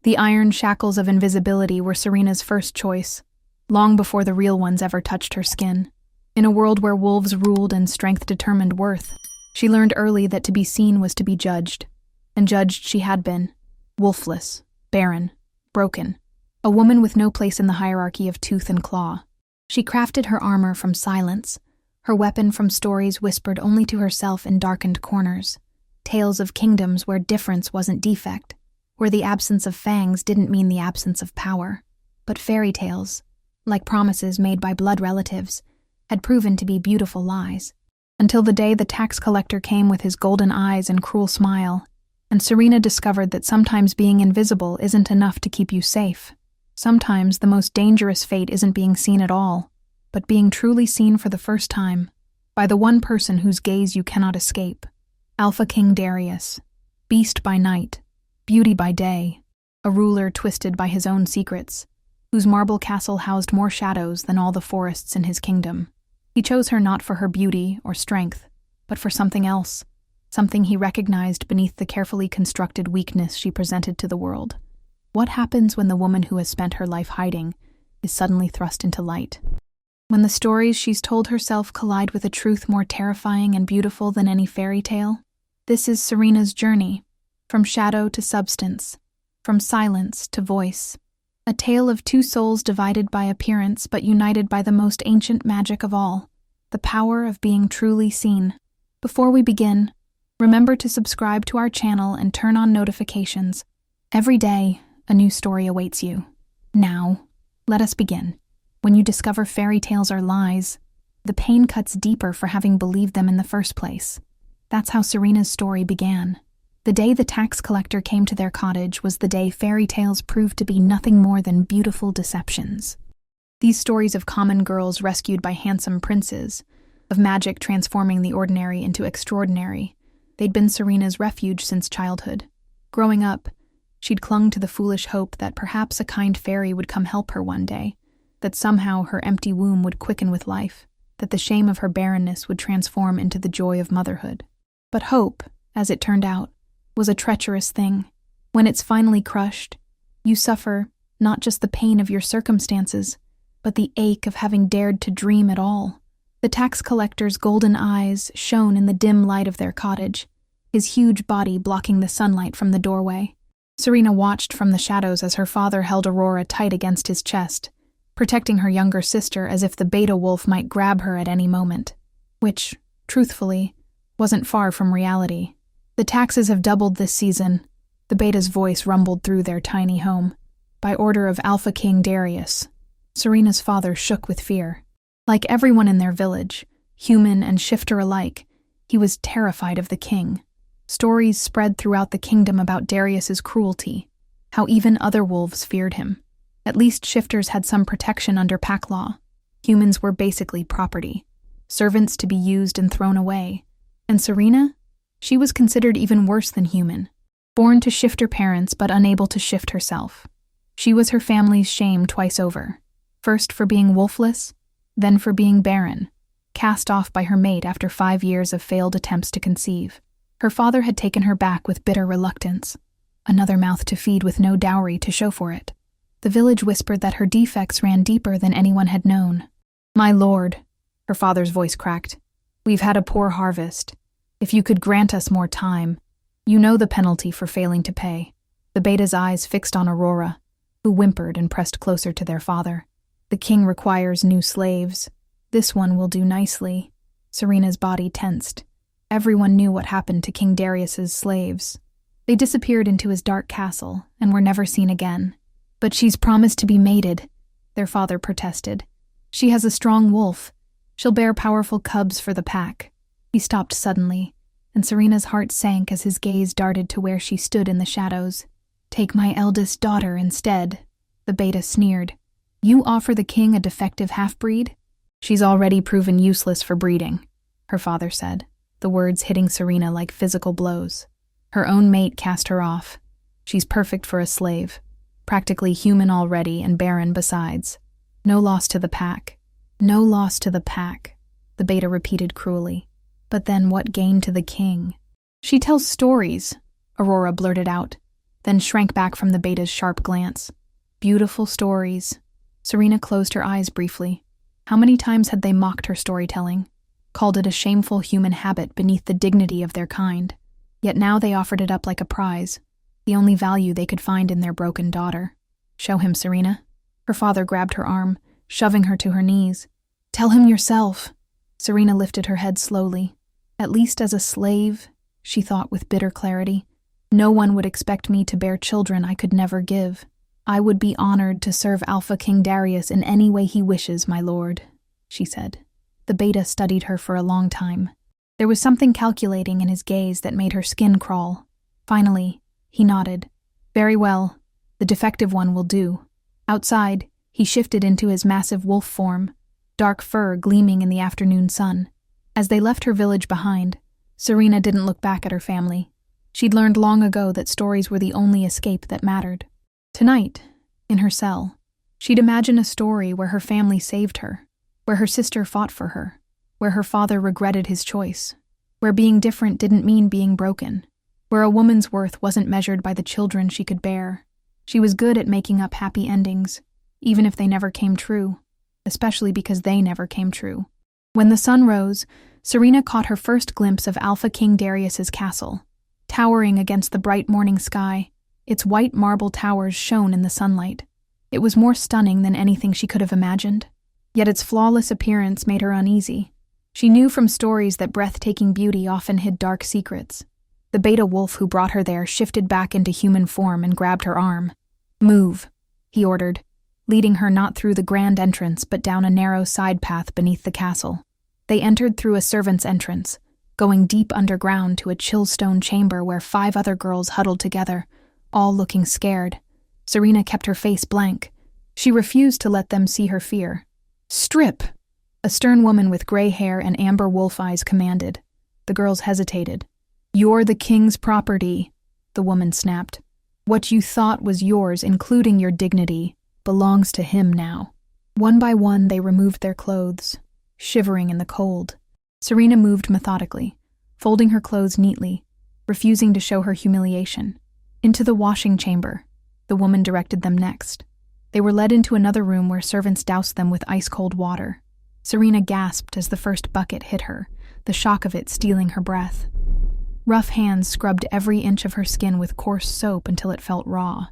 The iron shackles of invisibility were Serena's first choice, long before the real ones ever touched her skin. In a world where wolves ruled and strength determined worth, she learned early that to be seen was to be judged. And judged she had been. Wolfless, barren, broken. A woman with no place in the hierarchy of tooth and claw. She crafted her armor from silence, her weapon from stories whispered only to herself in darkened corners. Tales of kingdoms where difference wasn't defect, where the absence of fangs didn't mean the absence of power. But fairy tales, like promises made by blood relatives, had proven to be beautiful lies. Until the day the tax collector came with his golden eyes and cruel smile, and Serena discovered that sometimes being invisible isn't enough to keep you safe. Sometimes the most dangerous fate isn't being seen at all, but being truly seen for the first time, by the one person whose gaze you cannot escape. Alpha King Darius, beast by night, beauty by day, a ruler twisted by his own secrets, whose marble castle housed more shadows than all the forests in his kingdom. He chose her not for her beauty or strength, but for something else, something he recognized beneath the carefully constructed weakness she presented to the world. What happens when the woman who has spent her life hiding is suddenly thrust into light? When the stories she's told herself collide with a truth more terrifying and beautiful than any fairy tale? This is Serena's journey, from shadow to substance, from silence to voice. A tale of two souls divided by appearance but united by the most ancient magic of all, the power of being truly seen. Before we begin, remember to subscribe to our channel and turn on notifications. Every day, a new story awaits you. Now, let us begin. When you discover fairy tales are lies, the pain cuts deeper for having believed them in the first place. That's how Serena's story began. The day the tax collector came to their cottage was the day fairy tales proved to be nothing more than beautiful deceptions. These stories of common girls rescued by handsome princes, of magic transforming the ordinary into extraordinary, they'd been Serena's refuge since childhood. Growing up, she'd clung to the foolish hope that perhaps a kind fairy would come help her one day, that somehow her empty womb would quicken with life, that the shame of her barrenness would transform into the joy of motherhood. But hope, as it turned out, was a treacherous thing. When it's finally crushed, you suffer not just the pain of your circumstances, but the ache of having dared to dream at all. The tax collector's golden eyes shone in the dim light of their cottage, his huge body blocking the sunlight from the doorway. Serena watched from the shadows as her father held Aurora tight against his chest, protecting her younger sister as if the beta wolf might grab her at any moment, which, truthfully, wasn't far from reality. The taxes have doubled this season, the beta's voice rumbled through their tiny home. By order of Alpha King Darius. Serena's father shook with fear. Like everyone in their village, human and shifter alike, he was terrified of the king. Stories spread throughout the kingdom about Darius's cruelty, how even other wolves feared him. At least shifters had some protection under pack law. Humans were basically property, servants to be used and thrown away. And Serena? She was considered even worse than human, born to shifter parents but unable to shift herself. She was her family's shame twice over, first for being wolfless, then for being barren, cast off by her mate after 5 years of failed attempts to conceive. Her father had taken her back with bitter reluctance, another mouth to feed with no dowry to show for it. The village whispered that her defects ran deeper than anyone had known. "My lord," her father's voice cracked, "we've had a poor harvest. If you could grant us more time, you know the penalty for failing to pay." The beta's eyes fixed on Aurora, who whimpered and pressed closer to their father. "The king requires new slaves. This one will do nicely." Serena's body tensed. Everyone knew what happened to King Darius's slaves. They disappeared into his dark castle and were never seen again. "But she's promised to be mated," their father protested. "She has a strong wolf. She'll bear powerful cubs for the pack." He stopped suddenly, and Serena's heart sank as his gaze darted to where she stood in the shadows. "Take my eldest daughter instead," the beta sneered. "You offer the king a defective half-breed?" "She's already proven useless for breeding," her father said, the words hitting Serena like physical blows. Her own mate cast her off. "She's perfect for a slave, practically human already and barren besides. No loss to the pack. No loss to the pack," the beta repeated cruelly. "But then what gain to the king?" "She tells stories," Aurora blurted out. then shrank back from the beta's sharp glance. Beautiful stories. Serena closed her eyes briefly. How many times had they mocked her storytelling, called it a shameful human habit beneath the dignity of their kind? Yet now they offered it up like a prize, the only value they could find in their broken daughter. Show him, Serena. Her father grabbed her arm, shoving her to her knees. Tell him yourself. Serena lifted her head slowly. At least as a slave, she thought with bitter clarity, no one would expect me to bear children I could never give. I would be honored to serve Alpha King Darius in any way he wishes, my lord, she said. The beta studied her for a long time. There was something calculating in his gaze that made her skin crawl. Finally, he nodded. Very well, the defective one will do. Outside, he shifted into his massive wolf form, dark fur gleaming in the afternoon sun. As they left her village behind, Serena didn't look back at her family. She'd learned long ago that stories were the only escape that mattered. Tonight, in her cell, she'd imagine a story where her family saved her, where her sister fought for her, where her father regretted his choice, where being different didn't mean being broken, where a woman's worth wasn't measured by the children she could bear. She was good at making up happy endings, even if they never came true, especially because they never came true. When the sun rose, Serena caught her first glimpse of Alpha King Darius's castle. Towering against the bright morning sky, its white marble towers shone in the sunlight. It was more stunning than anything she could have imagined. Yet its flawless appearance made her uneasy. She knew from stories that breathtaking beauty often hid dark secrets. The beta wolf who brought her there shifted back into human form and grabbed her arm. Move, he ordered, leading her not through the grand entrance but down a narrow side path beneath the castle. They entered through a servant's entrance, going deep underground to a chill stone chamber where 5 other girls huddled together, all looking scared. Serena kept her face blank. She refused to let them see her fear. Strip! A stern woman with gray hair and amber wolf eyes commanded. The girls hesitated. You're the king's property, the woman snapped. What you thought was yours, including your dignity, belongs to him now. One by one, they removed their clothes, shivering in the cold. Serena moved methodically, folding her clothes neatly, refusing to show her humiliation. Into the washing chamber, the woman directed them next. They were led into another room where servants doused them with ice-cold water. Serena gasped as the first bucket hit her, the shock of it stealing her breath. Rough hands scrubbed every inch of her skin with coarse soap until it felt raw.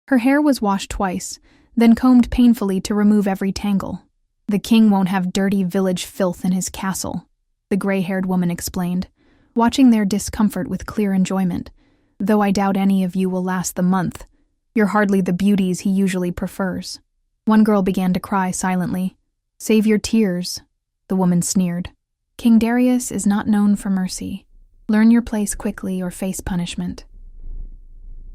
Her hair was washed twice, then combed painfully to remove every tangle. The king won't have dirty village filth in his castle, the gray-haired woman explained, watching their discomfort with clear enjoyment. Though I doubt any of you will last the month. You're hardly the beauties he usually prefers. One girl began to cry silently. Save your tears, the woman sneered. King Darius is not known for mercy. Learn your place quickly or face punishment.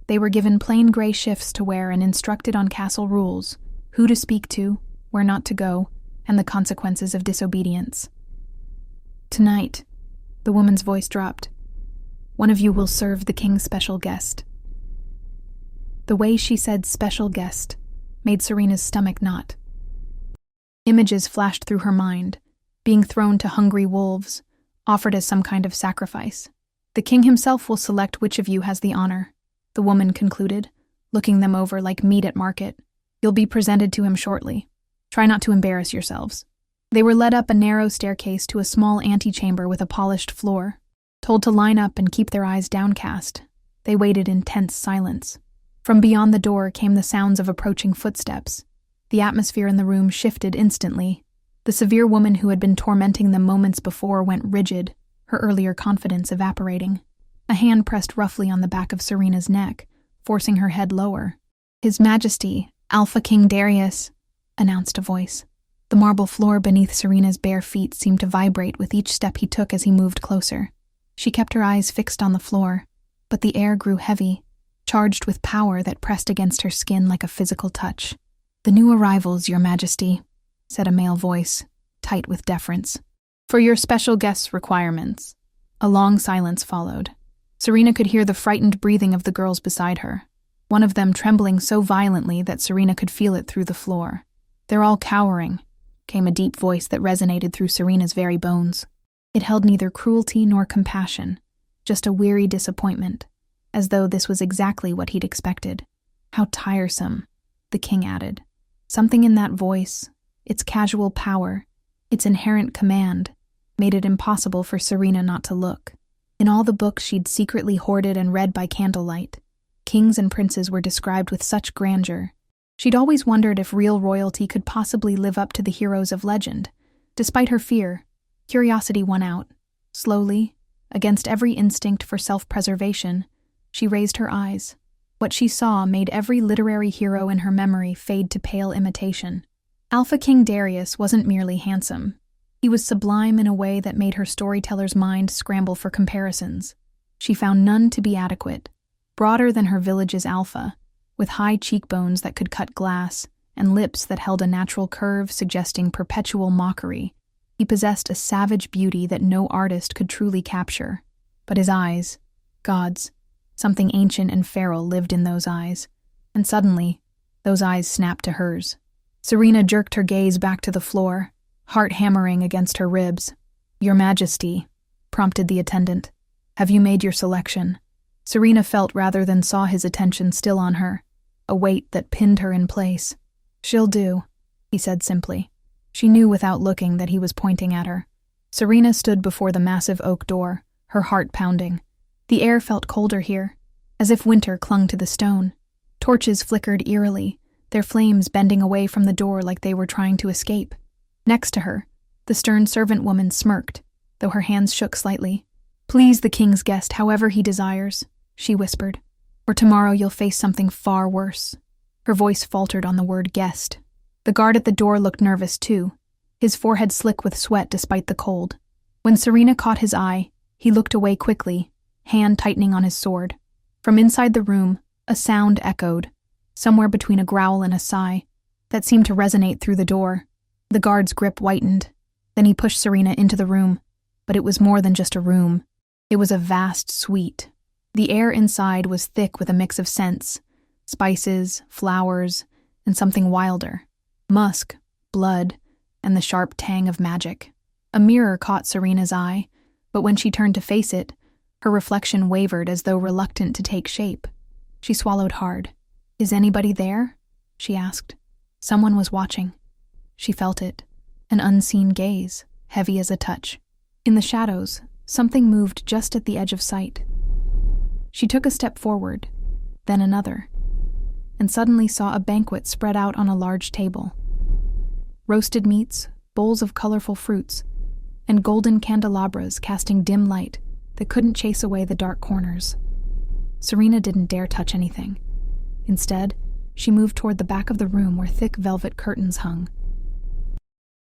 They were given plain gray shifts to wear and instructed on castle rules, who to speak to, where not to go, and the consequences of disobedience. Tonight, the woman's voice dropped. One of you will serve the king's special guest. The way she said special guest made Serena's stomach knot. Images flashed through her mind, being thrown to hungry wolves, offered as some kind of sacrifice. The king himself will select which of you has the honor, the woman concluded, looking them over like meat at market. You'll be presented to him shortly. Try not to embarrass yourselves. They were led up a narrow staircase to a small antechamber with a polished floor. Told to line up and keep their eyes downcast, they waited in tense silence. From beyond the door came the sounds of approaching footsteps. The atmosphere in the room shifted instantly. The severe woman who had been tormenting them moments before went rigid, her earlier confidence evaporating. A hand pressed roughly on the back of Serena's neck, forcing her head lower. His Majesty, Alpha King Darius, announced a voice. The marble floor beneath Serena's bare feet seemed to vibrate with each step he took as he moved closer. She kept her eyes fixed on the floor, but the air grew heavy, charged with power that pressed against her skin like a physical touch. The new arrivals, Your Majesty, said a male voice, tight with deference. For your special guest's requirements. A long silence followed. Serena could hear the frightened breathing of the girls beside her, one of them trembling so violently that Serena could feel it through the floor. They're all cowering, came a deep voice that resonated through Serena's very bones. It held neither cruelty nor compassion, just a weary disappointment. as though this was exactly what he'd expected. "How tiresome," the king added. Something in that voice, its casual power, its inherent command, made it impossible for Serena not to look. In all the books she'd secretly hoarded and read by candlelight, kings and princes were described with such grandeur. She'd always wondered if real royalty could possibly live up to the heroes of legend. Despite her fear, curiosity won out. Slowly, against every instinct for self-preservation, she raised her eyes. What she saw made every literary hero in her memory fade to pale imitation. Alpha King Darius wasn't merely handsome. He was sublime in a way that made her storyteller's mind scramble for comparisons. She found none to be adequate. Broader than her village's Alpha, with high cheekbones that could cut glass and lips that held a natural curve suggesting perpetual mockery, he possessed a savage beauty that no artist could truly capture. But his eyes, gods, something ancient and feral lived in those eyes, and suddenly, those eyes snapped to hers. Serena jerked her gaze back to the floor, heart hammering against her ribs. "Your Majesty," prompted the attendant. "Have you made your selection?" Serena felt rather than saw his attention still on her, a weight that pinned her in place. "She'll do," he said simply. She knew without looking that he was pointing at her. Serena stood before the massive oak door, her heart pounding. The air felt colder here, as if winter clung to the stone. Torches flickered eerily, their flames bending away from the door like they were trying to escape. Next to her, the stern servant woman smirked, though her hands shook slightly. "Please the king's guest however he desires," she whispered, "or tomorrow you'll face something far worse." Her voice faltered on the word guest. The guard at the door looked nervous too, his forehead slick with sweat despite the cold. When Serena caught his eye, he looked away quickly, hand tightening on his sword. From inside the room, a sound echoed, somewhere between a growl and a sigh, that seemed to resonate through the door. The guard's grip whitened. Then he pushed Serena into the room, but it was more than just a room. It was a vast suite. The air inside was thick with a mix of scents, spices, flowers, and something wilder. Musk, blood, and the sharp tang of magic. A mirror caught Serena's eye, but when she turned to face it, her reflection wavered as though reluctant to take shape. She swallowed hard. "Is anybody there?" she asked. Someone was watching. She felt it, an unseen gaze, heavy as a touch. In the shadows, something moved just at the edge of sight. She took a step forward, then another, and suddenly saw a banquet spread out on a large table. Roasted meats, bowls of colorful fruits, and golden candelabras casting dim light that couldn't chase away the dark corners. Serena didn't dare touch anything. Instead, she moved toward the back of the room where thick velvet curtains hung.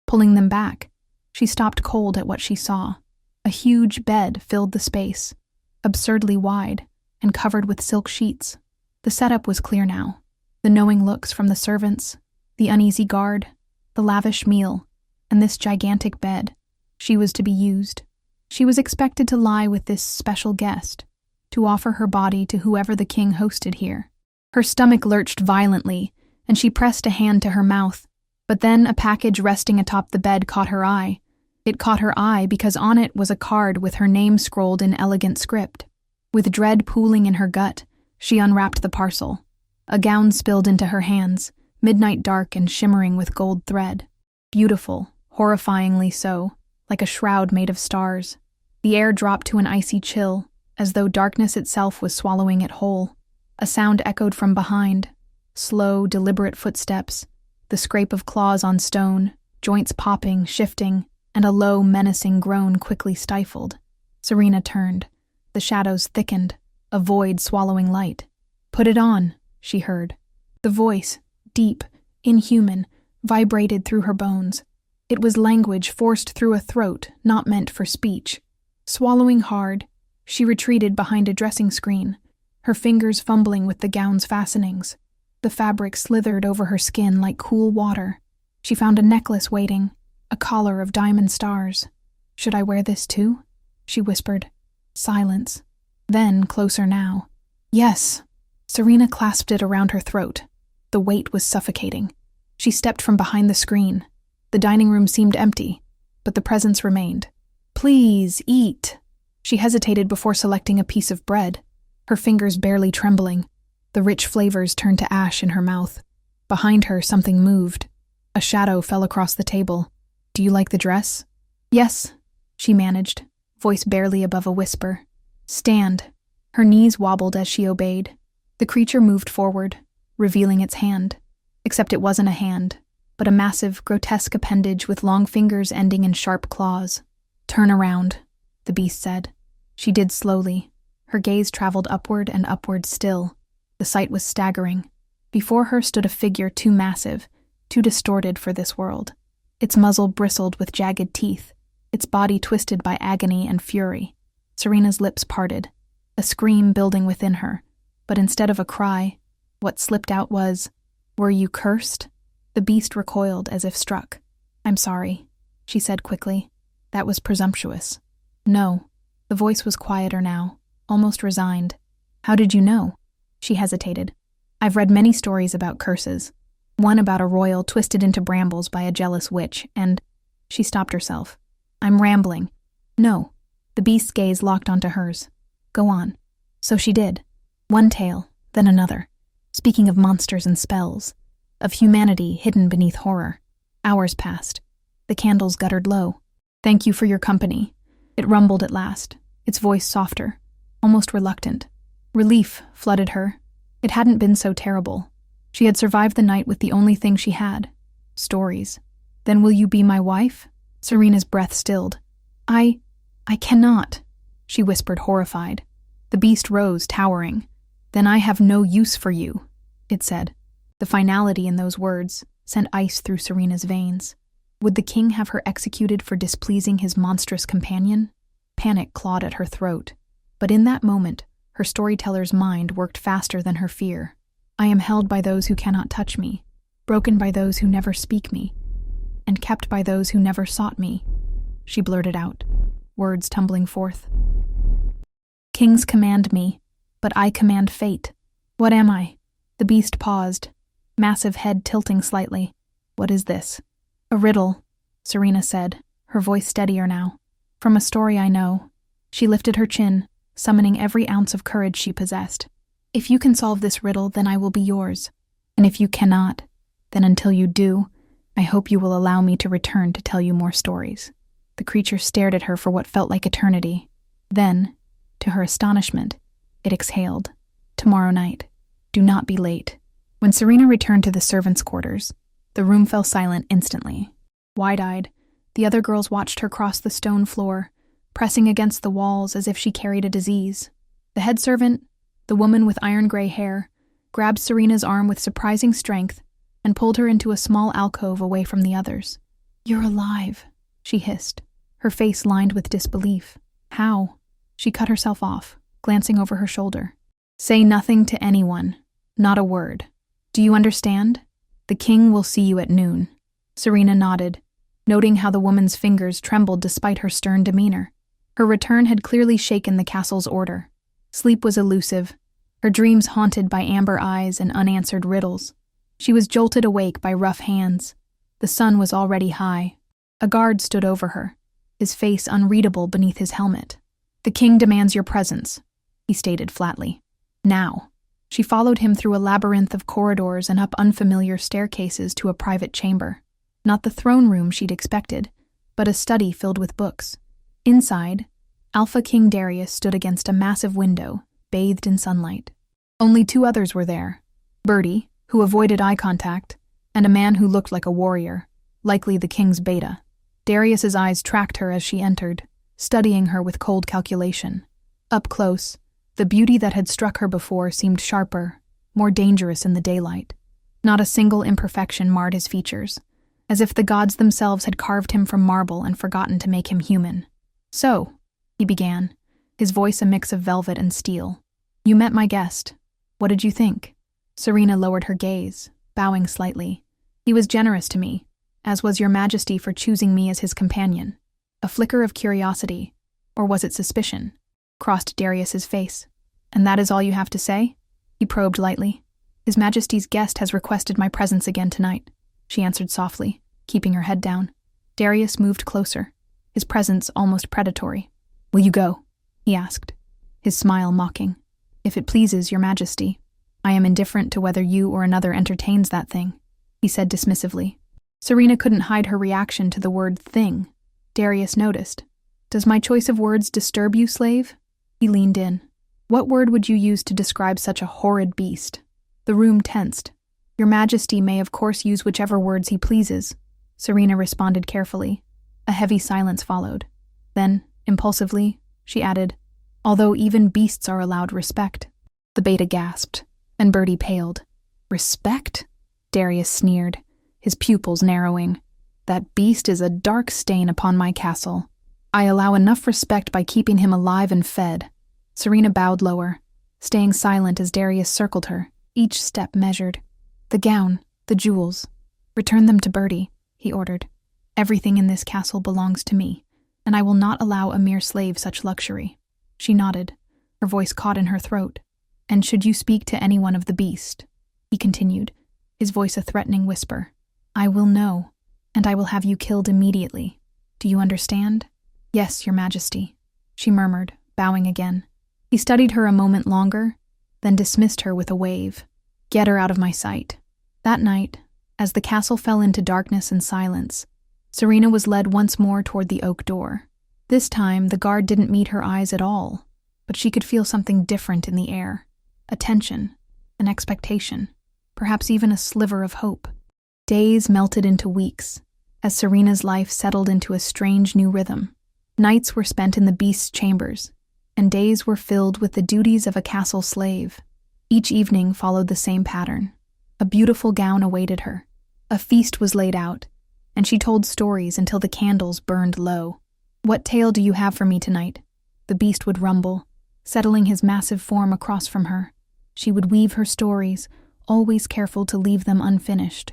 Pulling them back, she stopped cold at what she saw. A huge bed filled the space, absurdly wide and covered with silk sheets. The setup was clear now. The knowing looks from the servants, the uneasy guard, the lavish meal, and this gigantic bed. She was to be used. She was expected to lie with this special guest, to offer her body to whoever the king hosted here. Her stomach lurched violently, and she pressed a hand to her mouth. But then a package resting atop the bed caught her eye. It caught her eye because on it was a card with her name scrolled in elegant script. With dread pooling in her gut, she unwrapped the parcel. A gown spilled into her hands, midnight dark and shimmering with gold thread. Beautiful, horrifyingly so, like a shroud made of stars. The air dropped to an icy chill, as though darkness itself was swallowing it whole. A sound echoed from behind, slow, deliberate footsteps, the scrape of claws on stone, joints popping, shifting, and a low, menacing groan quickly stifled. Serena turned. The shadows thickened, a void swallowing light. "Put it on," she heard. The voice, deep, inhuman, vibrated through her bones. It was language forced through a throat not meant for speech. Swallowing hard, she retreated behind a dressing screen, her fingers fumbling with the gown's fastenings. The fabric slithered over her skin like cool water. She found a necklace waiting, a collar of diamond stars. "Should I wear this too?" she whispered. Silence. Then, closer now. "Yes." Serena clasped it around her throat. The weight was suffocating. She stepped from behind the screen. The dining room seemed empty, but the presence remained. "Please, eat." She hesitated before selecting a piece of bread. her fingers barely trembling. The rich flavors turned to ash in her mouth. Behind her, something moved. A shadow fell across the table. "Do you like the dress?" "Yes," she managed, voice barely above a whisper. "Stand." Her knees wobbled as she obeyed. The creature moved forward, revealing its hand. Except it wasn't a hand, but a massive, grotesque appendage with long fingers ending in sharp claws. "Turn around," the beast said. She did slowly. Her gaze traveled upward and upward still. The sight was staggering. Before her stood a figure too massive, too distorted for this world. Its muzzle bristled with jagged teeth, its body twisted by agony and fury. Serena's lips parted, a scream building within her, but instead of a cry, what slipped out was, "Were you cursed?" The beast recoiled as if struck. "I'm sorry," she said quickly. "That was presumptuous." "No." The voice was quieter now, almost resigned. "How did you know?" She hesitated. "I've read many stories about curses. One about a royal twisted into brambles by a jealous witch, and—" She stopped herself. "I'm rambling." "No." The beast's gaze locked onto hers. "Go on." So she did. One tale, then another. Speaking of monsters and spells, of humanity hidden beneath horror. Hours passed. The candles guttered low. "Thank you for your company." It rumbled at last, its voice softer, almost reluctant. Relief flooded her. It hadn't been so terrible. She had survived the night with the only thing she had. Stories. "Then will you be my wife?" Serena's breath stilled. I cannot," she whispered, horrified. The beast rose, towering. "Then I have no use for you," it said. The finality in those words sent ice through Serena's veins. Would the king have her executed for displeasing his monstrous companion? Panic clawed at her throat. But in that moment, her storyteller's mind worked faster than her fear. "I am held by those who cannot touch me, broken by those who never speak me, and kept by those who never sought me," she blurted out, words tumbling forth. "Kings command me, but I command fate. What am I?" The beast paused, massive head tilting slightly. "What is this?" "A riddle," Serena said, her voice steadier now. "From a story I know." She lifted her chin, summoning every ounce of courage she possessed. "If you can solve this riddle, then I will be yours. And if you cannot, then until you do, I hope you will allow me to return to tell you more stories." The creature stared at her for what felt like eternity. Then, to her astonishment, it exhaled. "Tomorrow night. Do not be late." When Serena returned to the servants' quarters, the room fell silent instantly. Wide-eyed, the other girls watched her cross the stone floor, pressing against the walls as if she carried a disease. The head servant, the woman with iron-gray hair, grabbed Serena's arm with surprising strength and pulled her into a small alcove away from the others. "You're alive," she hissed, her face lined with disbelief. "How?" She cut herself off, glancing over her shoulder. "Say nothing to anyone. Not a word. Do you understand? The king will see you at noon." Serena nodded, noting how the woman's fingers trembled despite her stern demeanor. Her return had clearly shaken the castle's order. Sleep was elusive, her dreams haunted by amber eyes and unanswered riddles. She was jolted awake by rough hands. The sun was already high. A guard stood over her, his face unreadable beneath his helmet. "The king demands your presence," he stated flatly. "Now." She followed him through a labyrinth of corridors and up unfamiliar staircases to a private chamber. Not the throne room she'd expected, but a study filled with books. Inside, Alpha King Darius stood against a massive window, bathed in sunlight. Only two others were there: Birdie, who avoided eye contact, and a man who looked like a warrior, likely the king's beta. Darius's eyes tracked her as she entered, studying her with cold calculation. Up close, the beauty that had struck her before seemed sharper, more dangerous in the daylight. Not a single imperfection marred his features, as if the gods themselves had carved him from marble and forgotten to make him human. "So," he began, his voice a mix of velvet and steel, "you met my guest. What did you think?" Serena lowered her gaze, bowing slightly. "He was generous to me, as was your majesty for choosing me as his companion." A flicker of curiosity, or was it suspicion, crossed Darius's face. "And that is all you have to say?" He probed lightly. "His Majesty's guest has requested my presence again tonight," she answered softly, keeping her head down. Darius moved closer, his presence almost predatory. "Will you go?" he asked, his smile mocking. "If it pleases your majesty, I am indifferent to whether you or another entertains that thing," he said dismissively. Serena couldn't hide her reaction to the word thing. Darius noticed. "Does my choice of words disturb you, slave?" He leaned in. "What word would you use to describe such a horrid beast?" The room tensed. "Your majesty may of course use whichever words he pleases," Serena responded carefully. A heavy silence followed. Then, impulsively, she added, "Although even beasts are allowed respect." The beta gasped, and Bertie paled. "Respect?" Darius sneered, his pupils narrowing. "That beast is a dark stain upon my castle. I allow enough respect by keeping him alive and fed." Serena bowed lower, staying silent as Darius circled her, each step measured. "The gown, the jewels. Return them to Bertie," he ordered. "Everything in this castle belongs to me, and I will not allow a mere slave such luxury." She nodded, her voice caught in her throat. "And should you speak to anyone of the beast," he continued, his voice a threatening whisper, "I will know, and I will have you killed immediately. Do you understand?" "Yes, your majesty," she murmured, bowing again. He studied her a moment longer, then dismissed her with a wave. "Get her out of my sight." That night, as the castle fell into darkness and silence, Serena was led once more toward the oak door. This time, the guard didn't meet her eyes at all, but she could feel something different in the air. A tension, an expectation, perhaps even a sliver of hope. Days melted into weeks, as Serena's life settled into a strange new rhythm. Nights were spent in the beast's chambers, and days were filled with the duties of a castle slave. Each evening followed the same pattern. A beautiful gown awaited her. A feast was laid out, and she told stories until the candles burned low. "What tale do you have for me tonight?" The beast would rumble, settling his massive form across from her. She would weave her stories, always careful to leave them unfinished.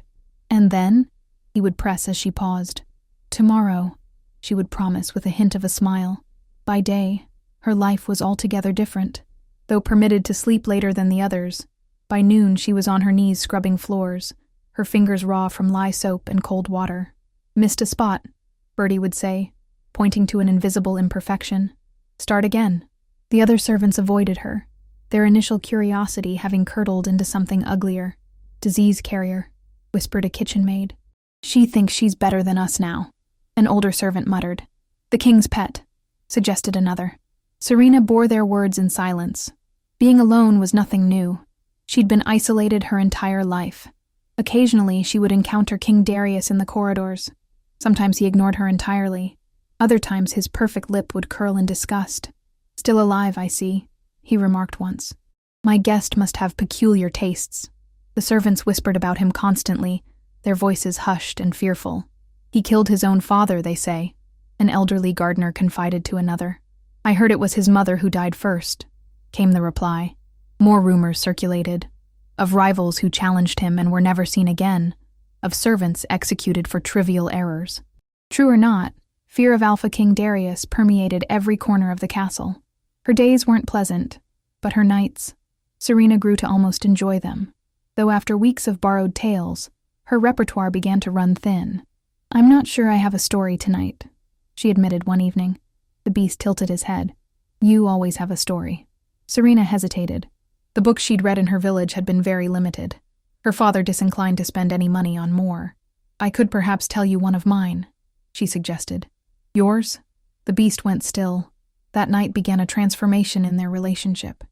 "And then?" he would press as she paused. "Tomorrow," she would promise with a hint of a smile. By day, her life was altogether different. Though permitted to sleep later than the others, by noon she was on her knees scrubbing floors, her fingers raw from lye soap and cold water. "Missed a spot," Bertie would say, pointing to an invisible imperfection. "Start again." The other servants avoided her, their initial curiosity having curdled into something uglier. "Disease carrier," whispered a kitchen maid. "She thinks she's better than us now," an older servant muttered. "The king's pet," suggested another. Serena bore their words in silence. Being alone was nothing new. She'd been isolated her entire life. Occasionally, she would encounter King Darius in the corridors. Sometimes he ignored her entirely. Other times his perfect lip would curl in disgust. "Still alive, I see," he remarked once. "My guest must have peculiar tastes." The servants whispered about him constantly, their voices hushed and fearful. "He killed his own father, they say," an elderly gardener confided to another. "I heard it was his mother who died first," came the reply. More rumors circulated. Of rivals who challenged him and were never seen again. Of servants executed for trivial errors. True or not, fear of Alpha King Darius permeated every corner of the castle. Her days weren't pleasant, but her nights, Serena grew to almost enjoy them. Though after weeks of borrowed tales, her repertoire began to run thin. "I'm not sure I have a story tonight," she admitted one evening. The beast tilted his head. "You always have a story." Serena hesitated. The books she'd read in her village had been very limited. Her father disinclined to spend any money on more. "I could perhaps tell you one of mine," she suggested. "Yours?" The beast went still. That night began a transformation in their relationship.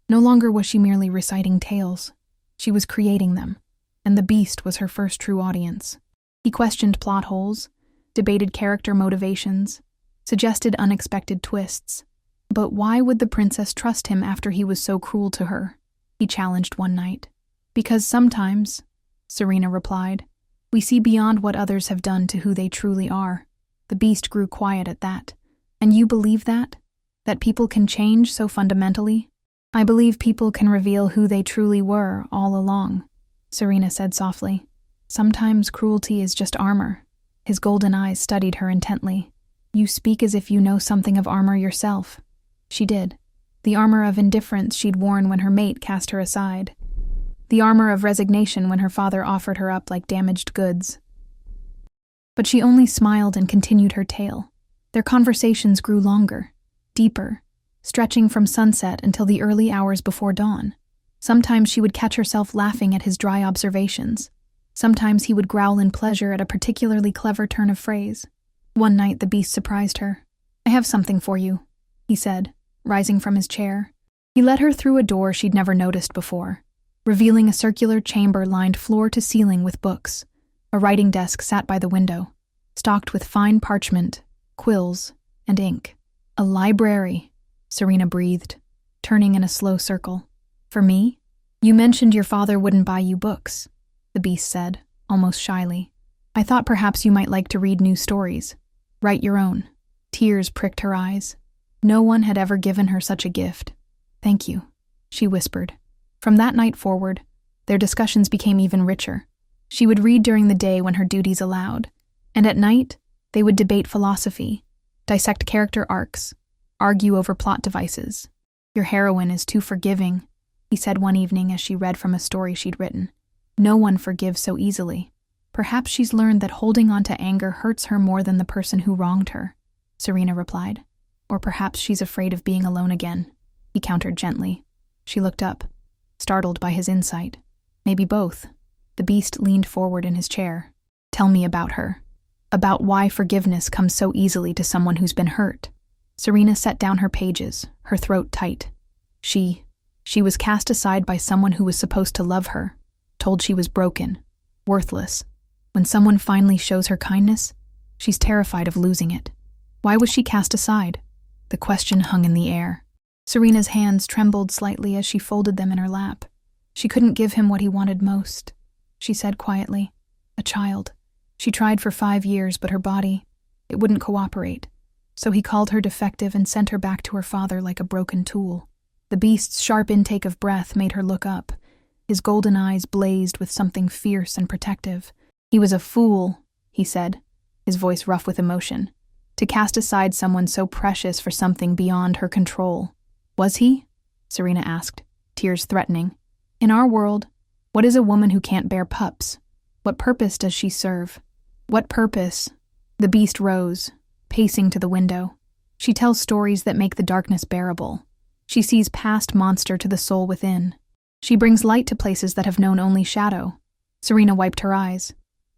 No longer was she merely reciting tales. She was creating them, and the beast was her first true audience. He questioned plot holes, debated character motivations, suggested unexpected twists. But why would the princess trust him after he was so cruel to her? He challenged one night. "Because sometimes," Serena replied, "we see beyond what others have done to who they truly are." The beast grew quiet at that. "And you believe that? That people can change so fundamentally?" "I believe people can reveal who they truly were all along," Serena said softly. "Sometimes cruelty is just armor." His golden eyes studied her intently. "You speak as if you know something of armor yourself." She did. The armor of indifference she'd worn when her mate cast her aside. The armor of resignation when her father offered her up like damaged goods. But she only smiled and continued her tale. Their conversations grew longer, deeper, stretching from sunset until the early hours before dawn. Sometimes she would catch herself laughing at his dry observations. Sometimes he would growl in pleasure at a particularly clever turn of phrase. One night the beast surprised her. "I have something for you," he said, rising from his chair. He led her through a door she'd never noticed before, revealing a circular chamber lined floor to ceiling with books. A writing desk sat by the window, stocked with fine parchment, quills, and ink. "A library," Serena breathed, turning in a slow circle. "For me? You mentioned your father wouldn't buy you books," the beast said, almost shyly. "I thought perhaps you might like to read new stories. Write your own." Tears pricked her eyes. No one had ever given her such a gift. "Thank you," she whispered. From that night forward, their discussions became even richer. She would read during the day when her duties allowed, and at night, they would debate philosophy, dissect character arcs, argue over plot devices. "Your heroine is too forgiving," he said one evening as she read from a story she'd written. "No one forgives so easily. Perhaps she's learned that holding on to anger hurts her more than the person who wronged her," Serena replied. "Or perhaps she's afraid of being alone again," he countered gently. She looked up, startled by his insight. "Maybe both." The beast leaned forward in his chair. "Tell me about her. About why forgiveness comes so easily to someone who's been hurt." Serena set down her pages, her throat tight. She was cast aside by someone who was supposed to love her, told she was broken, worthless. When someone finally shows her kindness, she's terrified of losing it. Why was she cast aside? The question hung in the air. Serena's hands trembled slightly as she folded them in her lap. She couldn't give him what he wanted most, she said quietly. A child. She tried for 5 years, but her body, it wouldn't cooperate. So he called her defective and sent her back to her father like a broken tool. The beast's sharp intake of breath made her look up. His golden eyes blazed with something fierce and protective. "He was a fool," he said, his voice rough with emotion, "to cast aside someone so precious for something beyond her control." "Was he?" Serena asked, tears threatening. "In our world, what is a woman who can't bear pups? What purpose does she serve? What purpose?" The beast rose, pacing to the window. "She tells stories that make the darkness bearable. She sees past monster to the soul within. She brings light to places that have known only shadow." Serena wiped her eyes.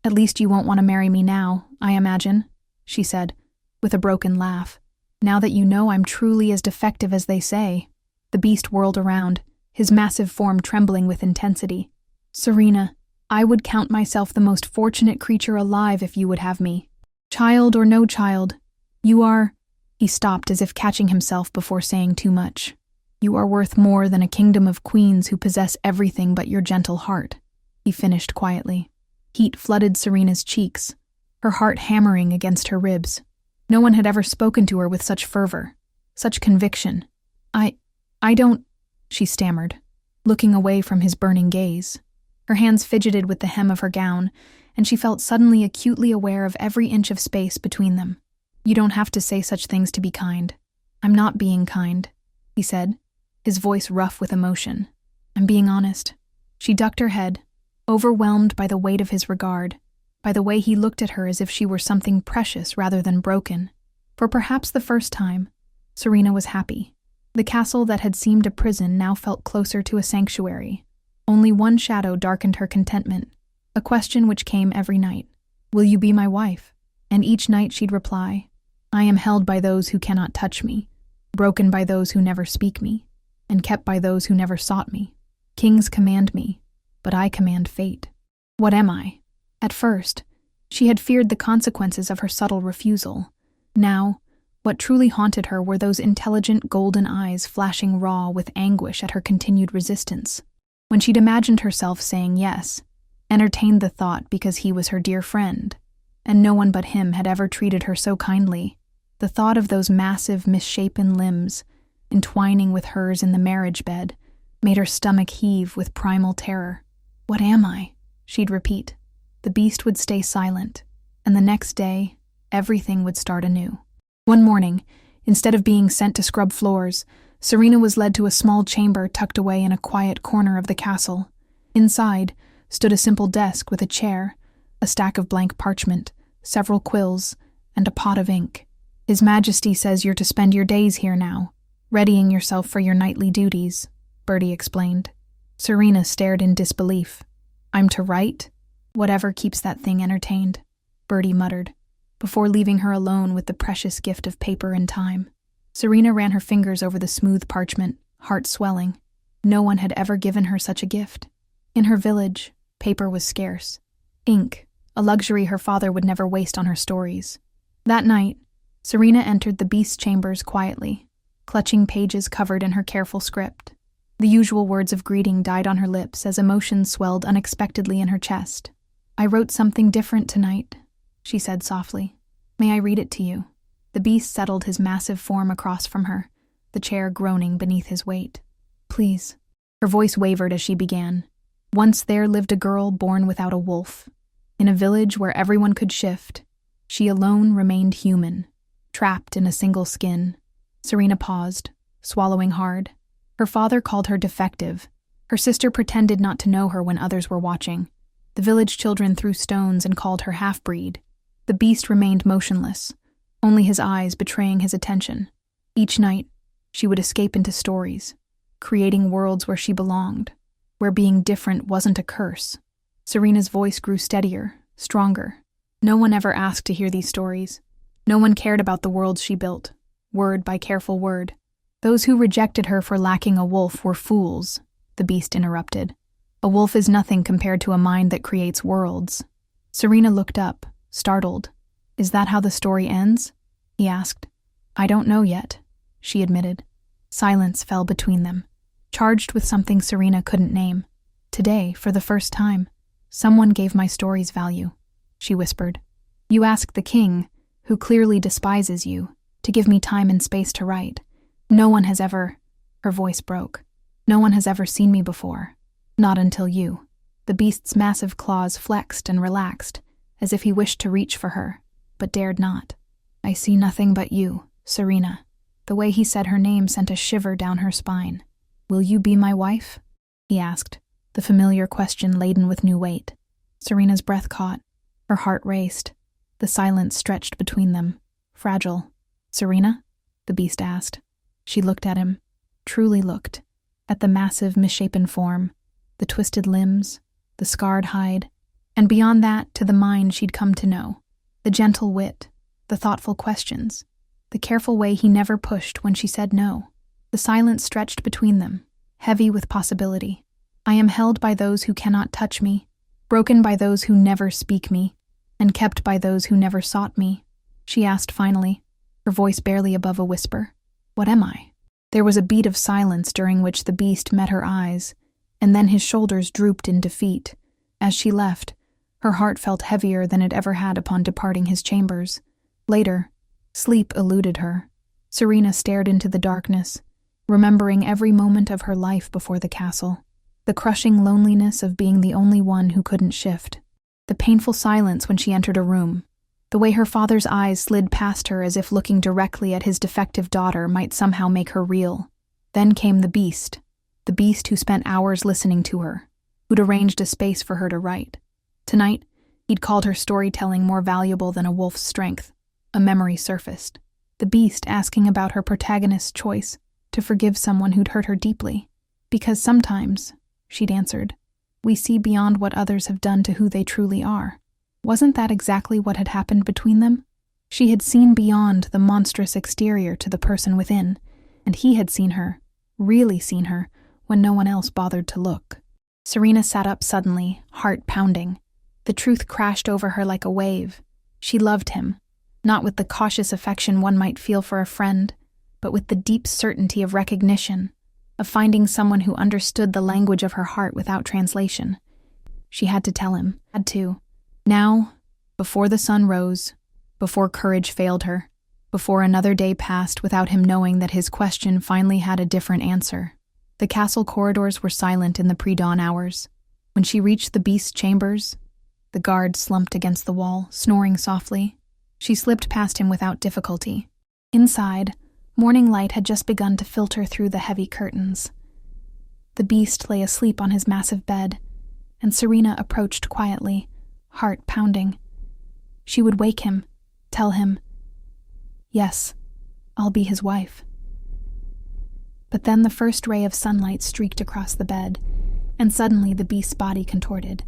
"At least you won't want to marry me now, I imagine," she said, with a broken laugh. "Now that you know I'm truly as defective as they say." The beast whirled around, his massive form trembling with intensity. "Serena, I would count myself the most fortunate creature alive if you would have me. Child or no child, you are—" He stopped as if catching himself before saying too much. "You are worth more than a kingdom of queens who possess everything but your gentle heart," he finished quietly. Heat flooded Serena's cheeks, her heart hammering against her ribs. No one had ever spoken to her with such fervor, such conviction. I don't," she stammered, looking away from his burning gaze. Her hands fidgeted with the hem of her gown, and she felt suddenly acutely aware of every inch of space between them. "You don't have to say such things to be kind. I'm not being kind," he said, his voice rough with emotion. "I'm being honest." She ducked her head, overwhelmed by the weight of his regard, by the way he looked at her as if she were something precious rather than broken. For perhaps the first time, Serena was happy. The castle that had seemed a prison now felt closer to a sanctuary. Only one shadow darkened her contentment, a question which came every night. "Will you be my wife?" And each night she'd reply, "I am held by those who cannot touch me, broken by those who never speak me, and kept by those who never sought me. Kings command me, but I command fate. What am I?" At first, she had feared the consequences of her subtle refusal. Now, what truly haunted her were those intelligent golden eyes flashing raw with anguish at her continued resistance. When she'd imagined herself saying yes, entertained the thought because he was her dear friend, and no one but him had ever treated her so kindly, the thought of those massive, misshapen limbs, entwining with hers in the marriage bed, made her stomach heave with primal terror. "What am I?" she'd repeat. The beast would stay silent, and the next day, everything would start anew. One morning, instead of being sent to scrub floors, Serena was led to a small chamber tucked away in a quiet corner of the castle. Inside stood a simple desk with a chair, a stack of blank parchment, several quills, and a pot of ink. "His Majesty says you're to spend your days here now," Readying yourself for your nightly duties, Bertie explained. Serena stared in disbelief. I'm to write? Whatever keeps that thing entertained, Bertie muttered, before leaving her alone with the precious gift of paper and time. Serena ran her fingers over the smooth parchment, heart swelling. No one had ever given her such a gift. In her village, paper was scarce. Ink, a luxury her father would never waste on her stories. That night, Serena entered the Beast's chambers quietly, clutching pages covered in her careful script. The usual words of greeting died on her lips as emotions swelled unexpectedly in her chest. I wrote something different tonight, she said softly. May I read it to you? The Beast settled his massive form across from her, the chair groaning beneath his weight. Please. Her voice wavered as she began. Once there lived a girl born without a wolf. In a village where everyone could shift, she alone remained human, trapped in a single skin. Serena paused, swallowing hard. Her father called her defective. Her sister pretended not to know her when others were watching. The village children threw stones and called her half-breed. The Beast remained motionless, only his eyes betraying his attention. Each night, she would escape into stories, creating worlds where she belonged, where being different wasn't a curse. Serena's voice grew steadier, stronger. No one ever asked to hear these stories. No one cared about the worlds she built, word by careful word. Those who rejected her for lacking a wolf were fools, the Beast interrupted. A wolf is nothing compared to a mind that creates worlds. Serena looked up, startled. Is that how the story ends? He asked. I don't know yet, she admitted. Silence fell between them, charged with something Serena couldn't name. Today, for the first time, someone gave my stories value, she whispered. You asked the king, who clearly despises you, to give me time and space to write. No one has ever... Her voice broke. No one has ever seen me before. Not until you. The Beast's massive claws flexed and relaxed, as if he wished to reach for her, but dared not. I see nothing but you, Serena. The way he said her name sent a shiver down her spine. Will you be my wife? He asked, the familiar question laden with new weight. Serena's breath caught. Her heart raced. The silence stretched between them, fragile. Serena? The Beast asked. She looked at him, truly looked, at the massive, misshapen form, the twisted limbs, the scarred hide, and beyond that to the mind she'd come to know, the gentle wit, the thoughtful questions, the careful way he never pushed when she said no. The silence stretched between them, heavy with possibility. I am held by those who cannot touch me, broken by those who never speak me, and kept by those who never sought me, she asked finally, her voice barely above a whisper. What am I? There was a beat of silence during which the Beast met her eyes, and then his shoulders drooped in defeat. As she left, her heart felt heavier than it ever had upon departing his chambers. Later, sleep eluded her. Serena stared into the darkness, remembering every moment of her life before the castle. The crushing loneliness of being the only one who couldn't shift. The painful silence when she entered a room. The way her father's eyes slid past her as if looking directly at his defective daughter might somehow make her real. Then came the Beast who spent hours listening to her, who'd arranged a space for her to write. Tonight, he'd called her storytelling more valuable than a wolf's strength. A memory surfaced. The Beast asking about her protagonist's choice to forgive someone who'd hurt her deeply. Because sometimes, she'd answered, we see beyond what others have done to who they truly are. Wasn't that exactly what had happened between them? She had seen beyond the monstrous exterior to the person within, and he had seen her, really seen her, when no one else bothered to look. Serena sat up suddenly, heart pounding. The truth crashed over her like a wave. She loved him, not with the cautious affection one might feel for a friend, but with the deep certainty of recognition, of finding someone who understood the language of her heart without translation. She had to tell him, had to. Now, before the sun rose, before courage failed her, before another day passed without him knowing that his question finally had a different answer. The castle corridors were silent in the pre-dawn hours. When she reached the Beast's chambers, the guard slumped against the wall, snoring softly. She slipped past him without difficulty. Inside, morning light had just begun to filter through the heavy curtains. The Beast lay asleep on his massive bed, and Serena approached quietly, heart pounding. She would wake him, tell him, yes, I'll be his wife. But then the first ray of sunlight streaked across the bed, and suddenly the beast's body contorted.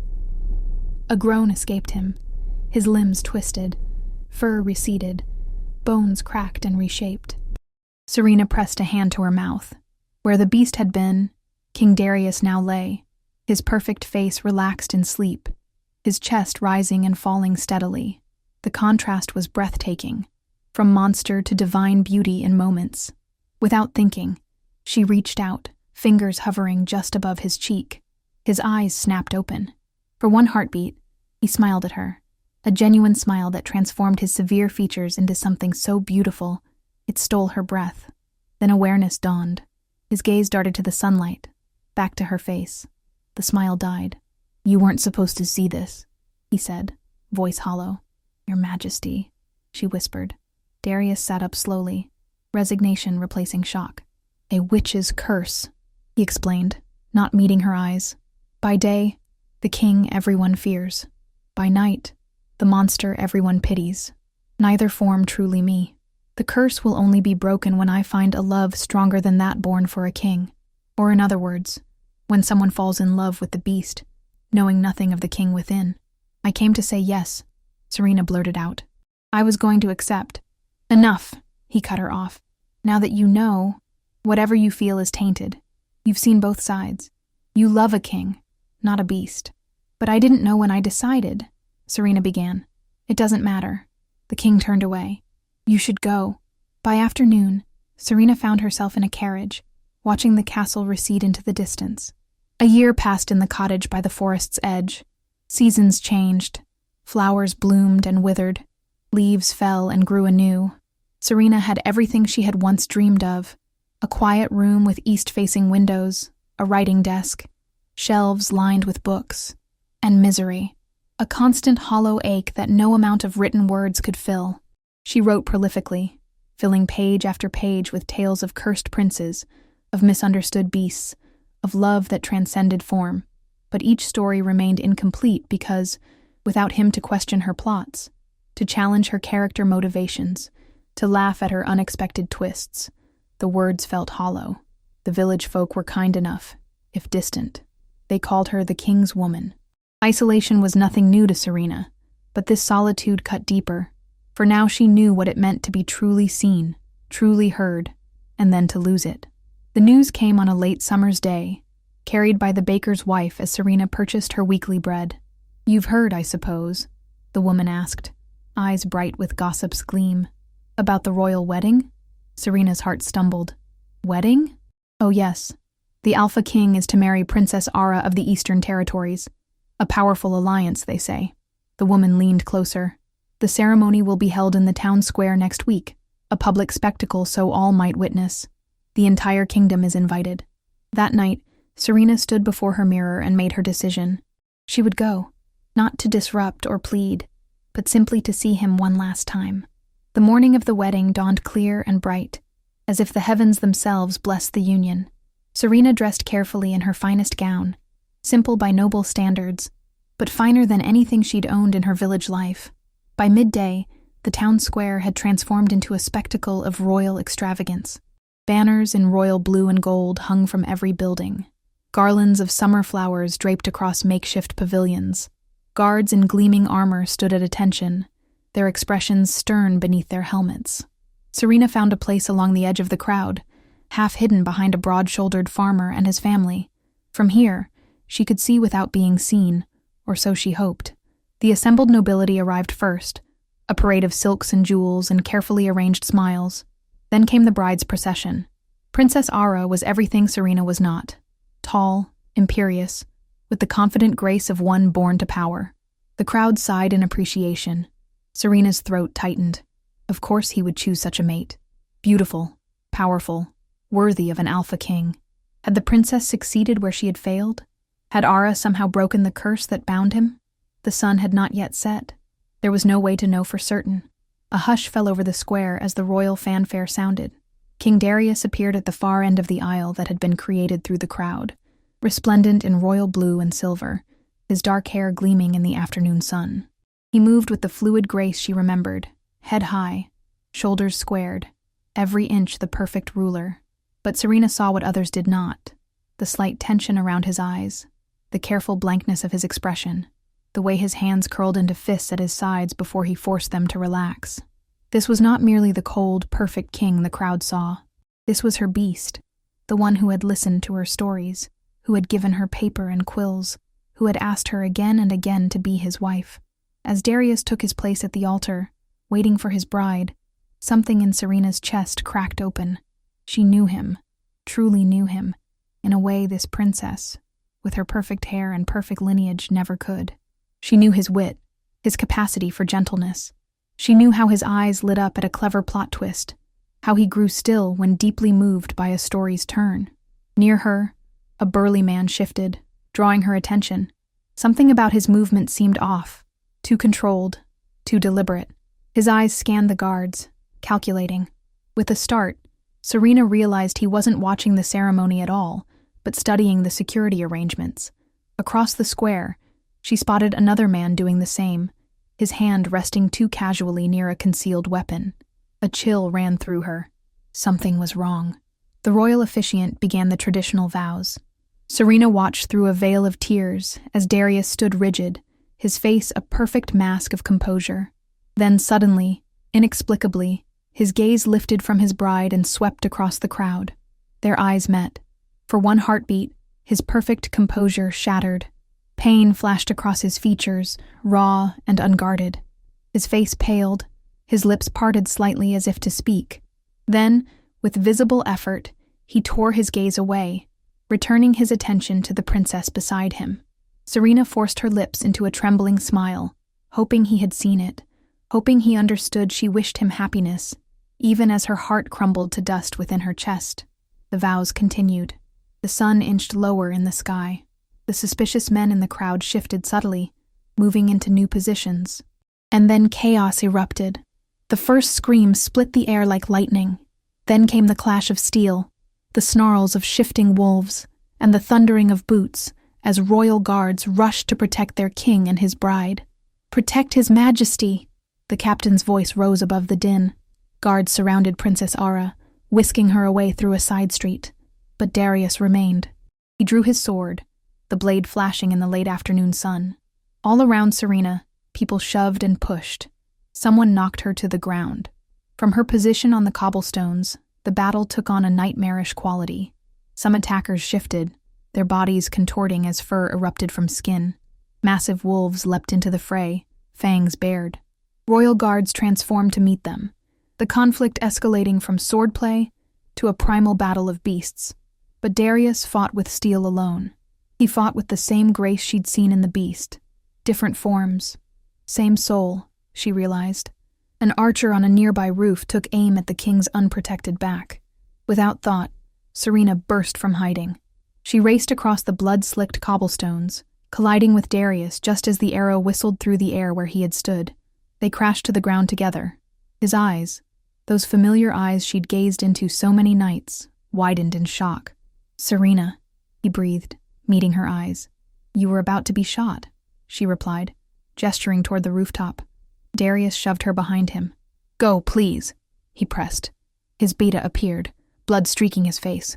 A groan escaped him. His limbs twisted, fur receded, bones cracked and reshaped. Serena pressed a hand to her mouth. Where the beast had been, King Darius now lay, his perfect face relaxed in sleep, his chest rising and falling steadily. The contrast was breathtaking, from monster to divine beauty in moments. Without thinking, she reached out, fingers hovering just above his cheek. His eyes snapped open. For one heartbeat, he smiled at her, a genuine smile that transformed his severe features into something so beautiful it stole her breath. Then awareness dawned. His gaze darted to the sunlight, back to her face. The smile died. "You weren't supposed to see this," he said, voice hollow. "Your Majesty," she whispered. Darius sat up slowly, resignation replacing shock. "A witch's curse," he explained, not meeting her eyes. "By day, the king everyone fears. By night, the monster everyone pities. Neither form truly me. The curse will only be broken when I find a love stronger than that born for a king. Or in other words, when someone falls in love with the beast, knowing nothing of the king within. I came to say yes," Serena blurted out. "I was going to accept." "Enough," he cut her off. "Now that you know, whatever you feel is tainted. You've seen both sides. You love a king, not a beast." "But I didn't know when I decided," Serena began. "It doesn't matter." The king turned away. "You should go." By afternoon, Serena found herself in a carriage, watching the castle recede into the distance. A year passed in the cottage by the forest's edge. Seasons changed. Flowers bloomed and withered. Leaves fell and grew anew. Serena had everything she had once dreamed of. A quiet room with east-facing windows, a writing desk, shelves lined with books, and misery. A constant hollow ache that no amount of written words could fill. She wrote prolifically, filling page after page with tales of cursed princes, of misunderstood beasts, of love that transcended form. But each story remained incomplete because, without him to question her plots, to challenge her character motivations, to laugh at her unexpected twists, the words felt hollow. The village folk were kind enough, if distant. They called her the king's woman. Isolation was nothing new to Serena, but this solitude cut deeper, for now she knew what it meant to be truly seen, truly heard, and then to lose it. The news came on a late summer's day, carried by the baker's wife as Serena purchased her weekly bread. "You've heard, I suppose?" the woman asked, eyes bright with gossip's gleam. "About the royal wedding?" Serena's heart stumbled. "Wedding?" "Oh yes. The Alpha King is to marry Princess Ara of the Eastern Territories. A powerful alliance, they say." The woman leaned closer. "The ceremony will be held in the town square next week, a public spectacle so all might witness. The entire kingdom is invited." That night, Serena stood before her mirror and made her decision. She would go, not to disrupt or plead, but simply to see him one last time. The morning of the wedding dawned clear and bright, as if the heavens themselves blessed the union. Serena dressed carefully in her finest gown, simple by noble standards, but finer than anything she'd owned in her village life. By midday, the town square had transformed into a spectacle of royal extravagance. Banners in royal blue and gold hung from every building. Garlands of summer flowers draped across makeshift pavilions. Guards in gleaming armor stood at attention, their expressions stern beneath their helmets. Serena found a place along the edge of the crowd, half hidden behind a broad-shouldered farmer and his family. From here, she could see without being seen, or so she hoped. The assembled nobility arrived first, a parade of silks and jewels and carefully arranged smiles. Then came the bride's procession. Princess Ara was everything Serena was not. Tall, imperious, with the confident grace of one born to power. The crowd sighed in appreciation. Serena's throat tightened. Of course he would choose such a mate. Beautiful, powerful, worthy of an alpha king. Had the princess succeeded where she had failed? Had Ara somehow broken the curse that bound him? The sun had not yet set. There was no way to know for certain. A hush fell over the square as the royal fanfare sounded. King Darius appeared at the far end of the aisle that had been created through the crowd, resplendent in royal blue and silver, his dark hair gleaming in the afternoon sun. He moved with the fluid grace she remembered, head high, shoulders squared, every inch the perfect ruler. But Serena saw what others did not: the slight tension around his eyes, the careful blankness of his expression, the way his hands curled into fists at his sides before he forced them to relax. This was not merely the cold, perfect king the crowd saw. This was her beast, the one who had listened to her stories, who had given her paper and quills, who had asked her again and again to be his wife. As Darius took his place at the altar, waiting for his bride, something in Serena's chest cracked open. She knew him, truly knew him, in a way this princess, with her perfect hair and perfect lineage, never could. She knew his wit, his capacity for gentleness. She knew how his eyes lit up at a clever plot twist, how he grew still when deeply moved by a story's turn. Near her, a burly man shifted, drawing her attention. Something about his movement seemed off, too controlled, too deliberate. His eyes scanned the guards, calculating. With a start, Serena realized he wasn't watching the ceremony at all, but studying the security arrangements. Across the square, she spotted another man doing the same, his hand resting too casually near a concealed weapon. A chill ran through her. Something was wrong. The royal officiant began the traditional vows. Serena watched through a veil of tears as Darius stood rigid, his face a perfect mask of composure. Then suddenly, inexplicably, his gaze lifted from his bride and swept across the crowd. Their eyes met. For one heartbeat, his perfect composure shattered. Pain flashed across his features, raw and unguarded. His face paled, his lips parted slightly as if to speak. Then, with visible effort, he tore his gaze away, returning his attention to the princess beside him. Serena forced her lips into a trembling smile, hoping he had seen it, hoping he understood she wished him happiness, even as her heart crumbled to dust within her chest. The vows continued. The sun inched lower in the sky. The suspicious men in the crowd shifted subtly, moving into new positions. And then chaos erupted. The first scream split the air like lightning. Then came the clash of steel, the snarls of shifting wolves, and the thundering of boots as royal guards rushed to protect their king and his bride. "Protect His Majesty!" The captain's voice rose above the din. Guards surrounded Princess Ara, whisking her away through a side street. But Darius remained. He drew his sword, the blade flashing in the late afternoon sun. All around Serena, people shoved and pushed. Someone knocked her to the ground. From her position on the cobblestones, the battle took on a nightmarish quality. Some attackers shifted, their bodies contorting as fur erupted from skin. Massive wolves leapt into the fray, fangs bared. Royal guards transformed to meet them, the conflict escalating from swordplay to a primal battle of beasts. But Darius fought with steel alone. He fought with the same grace she'd seen in the beast. Different forms. Same soul, she realized. An archer on a nearby roof took aim at the king's unprotected back. Without thought, Serena burst from hiding. She raced across the blood-slicked cobblestones, colliding with Darius just as the arrow whistled through the air where he had stood. They crashed to the ground together. His eyes, those familiar eyes she'd gazed into so many nights, widened in shock. "Serena," he breathed, meeting her eyes. "You were about to be shot," she replied, gesturing toward the rooftop. Darius shoved her behind him. "Go, please," he pressed. His beta appeared, blood streaking his face.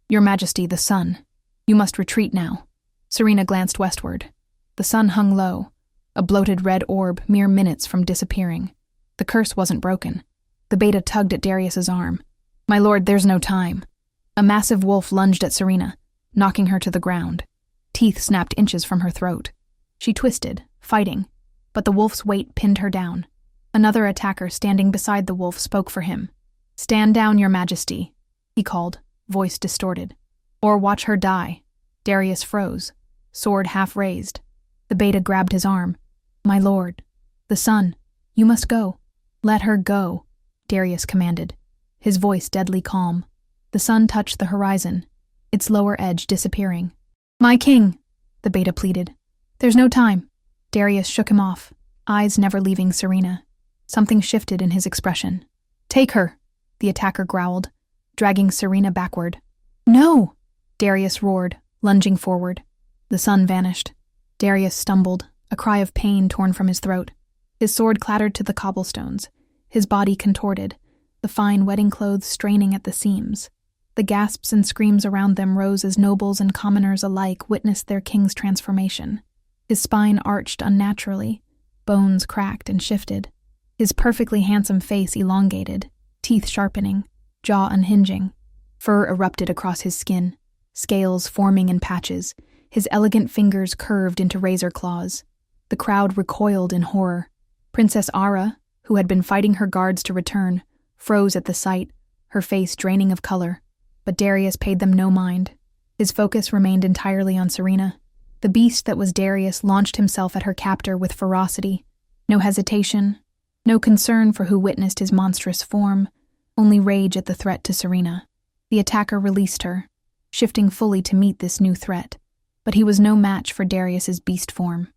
"Your Majesty, the sun. You must retreat now." Serena glanced westward. The sun hung low, a bloated red orb mere minutes from disappearing. The curse wasn't broken. The beta tugged at Darius's arm. "My lord, there's no time." A massive wolf lunged at Serena, knocking her to the ground. Teeth snapped inches from her throat. She twisted, fighting, but the wolf's weight pinned her down. Another attacker standing beside the wolf spoke for him. "Stand down, Your Majesty," he called, voice distorted. "Or watch her die." Darius froze, sword half raised. The beta grabbed his arm. "My lord, the sun, you must go." "Let her go," Darius commanded, his voice deadly calm. The sun touched the horizon, its lower edge disappearing. "My king," the beta pleaded. "There's no time." Darius shook him off, eyes never leaving Serena. Something shifted in his expression. "Take her," the attacker growled, dragging Serena backward. "No!" Darius roared, lunging forward. The sun vanished. Darius stumbled, a cry of pain torn from his throat. His sword clattered to the cobblestones, his body contorted, the fine wedding clothes straining at the seams. The gasps and screams around them rose as nobles and commoners alike witnessed their king's transformation. His spine arched unnaturally, bones cracked and shifted. His perfectly handsome face elongated, teeth sharpening, jaw unhinging. Fur erupted across his skin, scales forming in patches, his elegant fingers curved into razor claws. The crowd recoiled in horror. Princess Ara, who had been fighting her guards to return, froze at the sight, her face draining of color. But Darius paid them no mind. His focus remained entirely on Serena. The beast that was Darius launched himself at her captor with ferocity. No hesitation, no concern for who witnessed his monstrous form, only rage at the threat to Serena. The attacker released her, shifting fully to meet this new threat. But he was no match for Darius's beast form.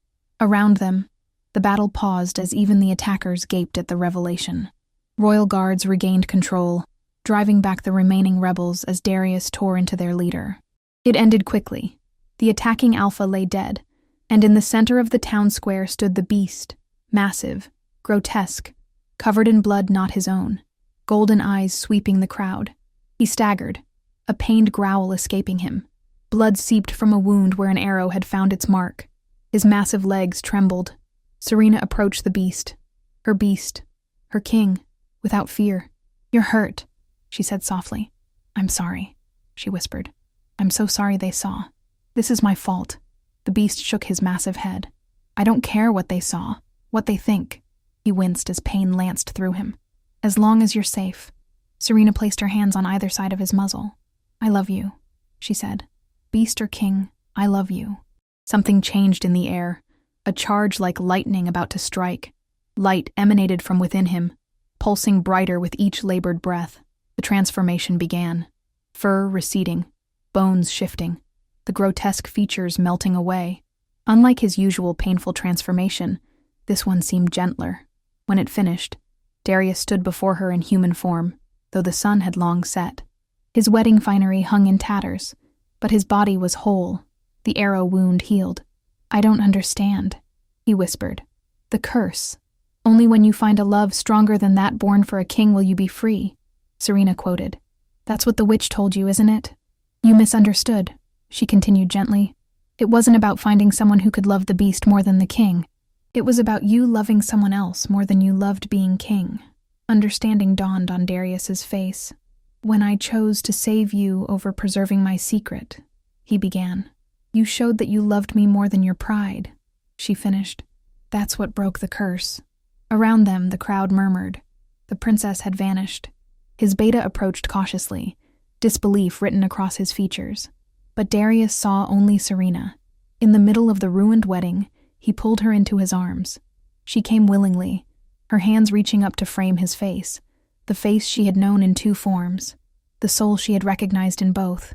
Around them, the battle paused as even the attackers gaped at the revelation. Royal guards regained control, driving back the remaining rebels as Darius tore into their leader. It ended quickly. The attacking alpha lay dead, and in the center of the town square stood the beast, massive, grotesque, covered in blood not his own, golden eyes sweeping the crowd. He staggered, a pained growl escaping him. Blood seeped from a wound where an arrow had found its mark. His massive legs trembled. Serena approached the beast, her king, without fear. "You're hurt," she said softly. "I'm sorry," she whispered. "I'm so sorry they saw. This is my fault." The beast shook his massive head. "I don't care what they saw, what they think." He winced as pain lanced through him. "As long as you're safe." Serena placed her hands on either side of his muzzle. "I love you," she said. "Beast or king, I love you." Something changed in the air, a charge like lightning about to strike. Light emanated from within him, pulsing brighter with each labored breath. The transformation began. Fur receding, bones shifting, the grotesque features melting away. Unlike his usual painful transformation, this one seemed gentler. When it finished, Darius stood before her in human form, though the sun had long set. His wedding finery hung in tatters, but his body was whole, the arrow wound healed. "I don't understand," he whispered. "The curse. Only when you find a love stronger than that born for a king will you be free," Serena quoted. "That's what the witch told you, isn't it?" "You misunderstood," she continued gently. "It wasn't about finding someone who could love the beast more than the king. It was about you loving someone else more than you loved being king." Understanding dawned on Darius's face. "When I chose to save you over preserving my secret," he began. "You showed that you loved me more than your pride," she finished. "That's what broke the curse." Around them, the crowd murmured. The princess had vanished. His beta approached cautiously, disbelief written across his features. But Darius saw only Serena. In the middle of the ruined wedding, he pulled her into his arms. She came willingly, her hands reaching up to frame his face, the face she had known in two forms, the soul she had recognized in both.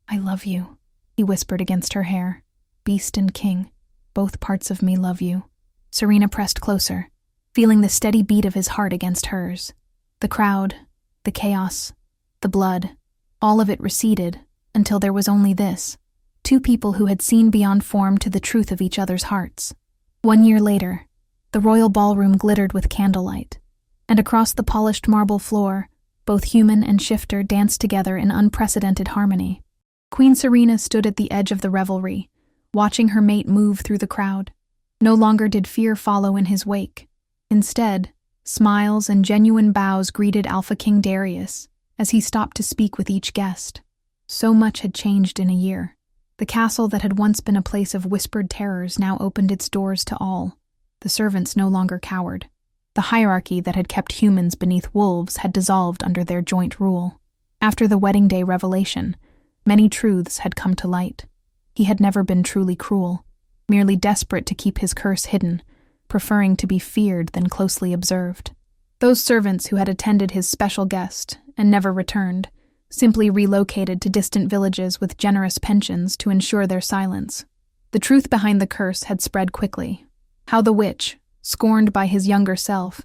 "I love you," he whispered against her hair. "Beast and king, both parts of me love you." Serena pressed closer, feeling the steady beat of his heart against hers. The crowd, the chaos, the blood, all of it receded until there was only this, two people who had seen beyond form to the truth of each other's hearts. 1 year later, the royal ballroom glittered with candlelight, and across the polished marble floor, both human and shifter danced together in unprecedented harmony. Queen Serena stood at the edge of the revelry, watching her mate move through the crowd. No longer did fear follow in his wake. Instead, smiles and genuine bows greeted Alpha King Darius as he stopped to speak with each guest. So much had changed in a year. The castle that had once been a place of whispered terrors now opened its doors to all. The servants no longer cowered. The hierarchy that had kept humans beneath wolves had dissolved under their joint rule. After the wedding day revelation, many truths had come to light. He had never been truly cruel, merely desperate to keep his curse hidden, preferring to be feared than closely observed. Those servants who had attended his special guest and never returned simply relocated to distant villages with generous pensions to ensure their silence. The truth behind the curse had spread quickly. How the witch, scorned by his younger self,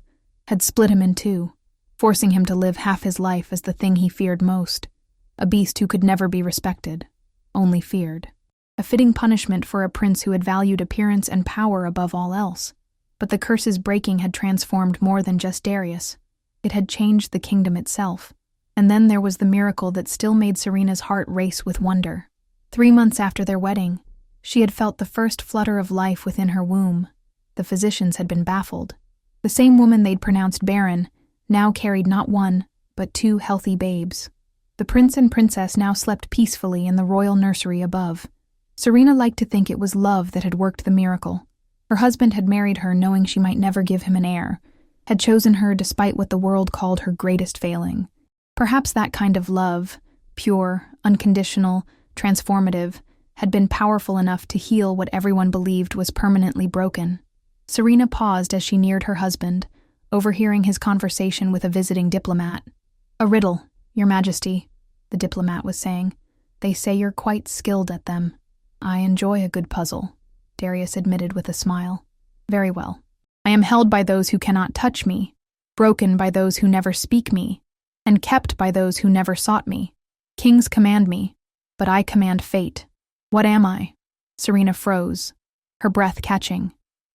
had split him in two, forcing him to live half his life as the thing he feared most, a beast who could never be respected, only feared. A fitting punishment for a prince who had valued appearance and power above all else. But the curse's breaking had transformed more than just Darius. It had changed the kingdom itself, And then there was the miracle that still made Serena's heart race with wonder. 3 months after their wedding, she had felt the first flutter of life within her womb. The physicians had been baffled. The same woman they'd pronounced barren now carried not one, but 2 healthy babes. The prince and princess now slept peacefully in the royal nursery above. Serena liked to think it was love that had worked the miracle. Her husband had married her knowing she might never give him an heir, had chosen her despite what the world called her greatest failing. Perhaps that kind of love, pure, unconditional, transformative, had been powerful enough to heal what everyone believed was permanently broken. Serena paused as she neared her husband, overhearing his conversation with a visiting diplomat. "A riddle, Your Majesty," the diplomat was saying. "They say you're quite skilled at them." "I enjoy a good puzzle," Darius admitted with a smile. "Very well. I am held by those who cannot touch me, broken by those who never speak me, and kept by those who never sought me. Kings command me, but I command fate. What am I?" Serena froze, her breath catching.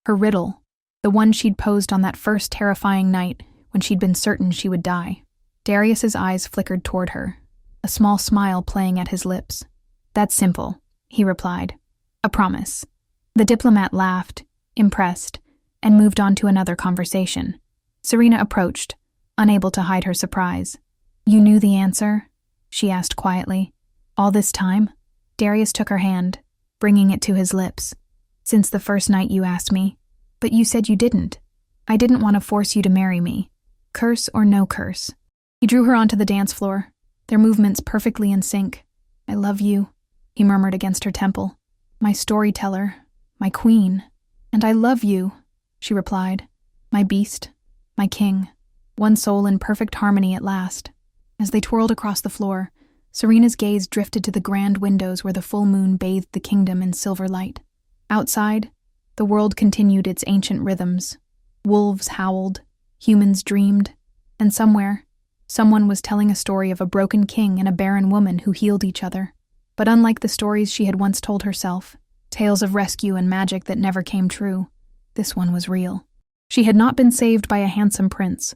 Her riddle, the one she'd posed on that first terrifying night when she'd been certain she would die. Darius's eyes flickered toward her, a small smile playing at his lips. "That's simple," he replied. "A promise." The diplomat laughed, impressed, and moved on to another conversation. Serena approached, unable to hide her surprise. "You knew the answer?" she asked quietly. "All this time?" Darius took her hand, bringing it to his lips. "Since the first night you asked me. But you said you didn't. I didn't want to force you to marry me. Curse or no curse." He drew her onto the dance floor, their movements perfectly in sync. "I love you," he murmured against her temple. "My storyteller, my queen." "And I love you," she replied. "My beast, my king." One soul in perfect harmony at last. As they twirled across the floor, Serena's gaze drifted to the grand windows where the full moon bathed the kingdom in silver light. Outside, the world continued its ancient rhythms. Wolves howled, humans dreamed, and somewhere, someone was telling a story of a broken king and a barren woman who healed each other. But unlike the stories she had once told herself, tales of rescue and magic that never came true, this one was real. She had not been saved by a handsome prince,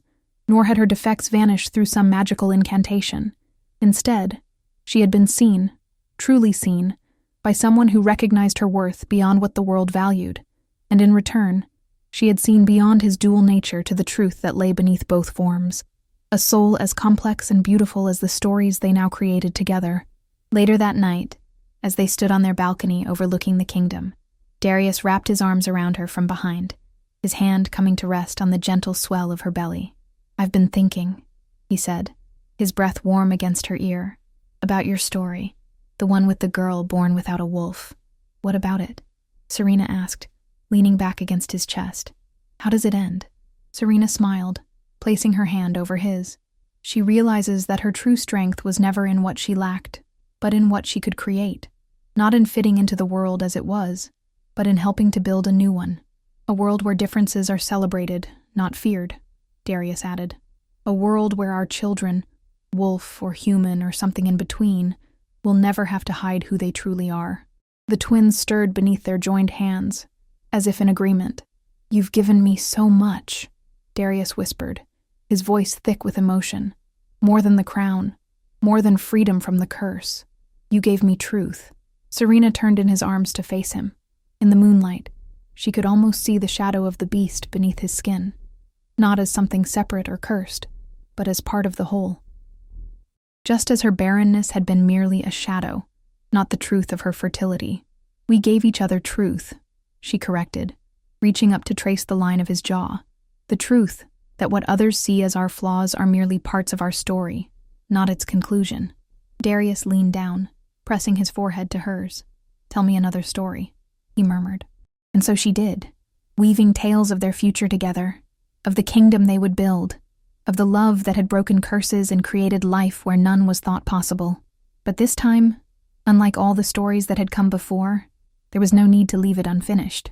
nor had her defects vanished through some magical incantation. Instead, she had been seen, truly seen, by someone who recognized her worth beyond what the world valued, and in return, she had seen beyond his dual nature to the truth that lay beneath both forms. A soul as complex and beautiful as the stories they now created together. Later that night, as they stood on their balcony overlooking the kingdom, Darius wrapped his arms around her from behind, his hand coming to rest on the gentle swell of her belly. "I've been thinking," he said, his breath warm against her ear, "about your story, the one with the girl born without a wolf." "What about it?" Serena asked, leaning back against his chest. "How does it end?" Serena smiled, placing her hand over his. She realizes that her true strength was never in what she lacked, but in what she could create, not in fitting into the world as it was, but in helping to build a new one. "A world where differences are celebrated, not feared," Darius added. "A world where our children, wolf or human or something in between, will never have to hide who they truly are." The twins stirred beneath their joined hands, as if in agreement. "You've given me so much," Darius whispered, his voice thick with emotion. "More than the crown, more than freedom from the curse. You gave me truth." Serena turned in his arms to face him. In the moonlight, she could almost see the shadow of the beast beneath his skin, not as something separate or cursed, but as part of the whole. Just as her barrenness had been merely a shadow, not the truth of her fertility. "We gave each other truth," she corrected, reaching up to trace the line of his jaw. "The truth that what others see as our flaws are merely parts of our story, not its conclusion." Darius leaned down, pressing his forehead to hers. "Tell me another story," he murmured. And so she did, weaving tales of their future together, of the kingdom they would build, of the love that had broken curses and created life where none was thought possible. But this time, unlike all the stories that had come before, there was no need to leave it unfinished.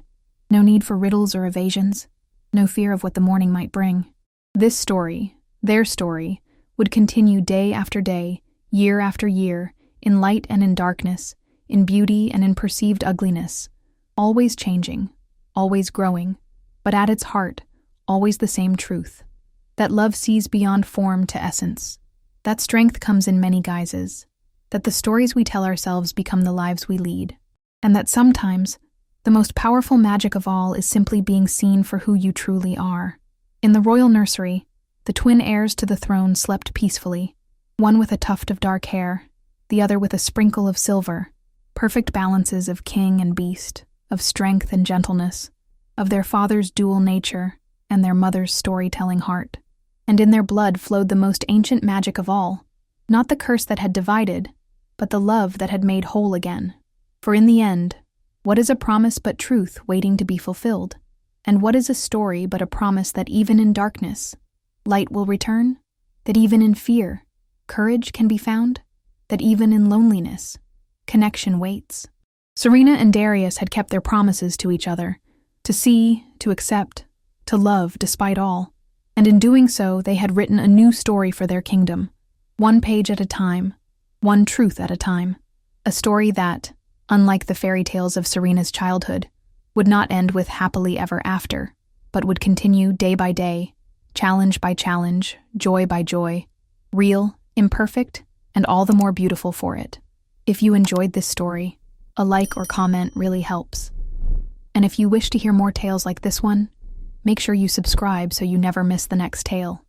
No need for riddles or evasions, no fear of what the morning might bring. This story, their story, would continue day after day, year after year, in light and in darkness, in beauty and in perceived ugliness, always changing, always growing, but at its heart, always the same truth. That love sees beyond form to essence. That strength comes in many guises, that the stories we tell ourselves become the lives we lead, and that sometimes the most powerful magic of all is simply being seen for who you truly are. In the royal nursery, the twin heirs to the throne slept peacefully, one with a tuft of dark hair, the other with a sprinkle of silver, perfect balances of king and beast, of strength and gentleness, of their father's dual nature and their mother's storytelling heart. And in their blood flowed the most ancient magic of all, not the curse that had divided, but the love that had made whole again. For in the end, what is a promise but truth waiting to be fulfilled? And what is a story but a promise that even in darkness, light will return? That even in fear, courage can be found? That even in loneliness, connection waits? Serena and Darius had kept their promises to each other, to see, to accept, to love despite all. And in doing so, they had written a new story for their kingdom, one page at a time, one truth at a time. A story that, unlike the fairy tales of Serena's childhood, would not end with happily ever after, but would continue day by day, challenge by challenge, joy by joy, real, imperfect, and all the more beautiful for it. If you enjoyed this story, a like or comment really helps. And if you wish to hear more tales like this one, make sure you subscribe so you never miss the next tale.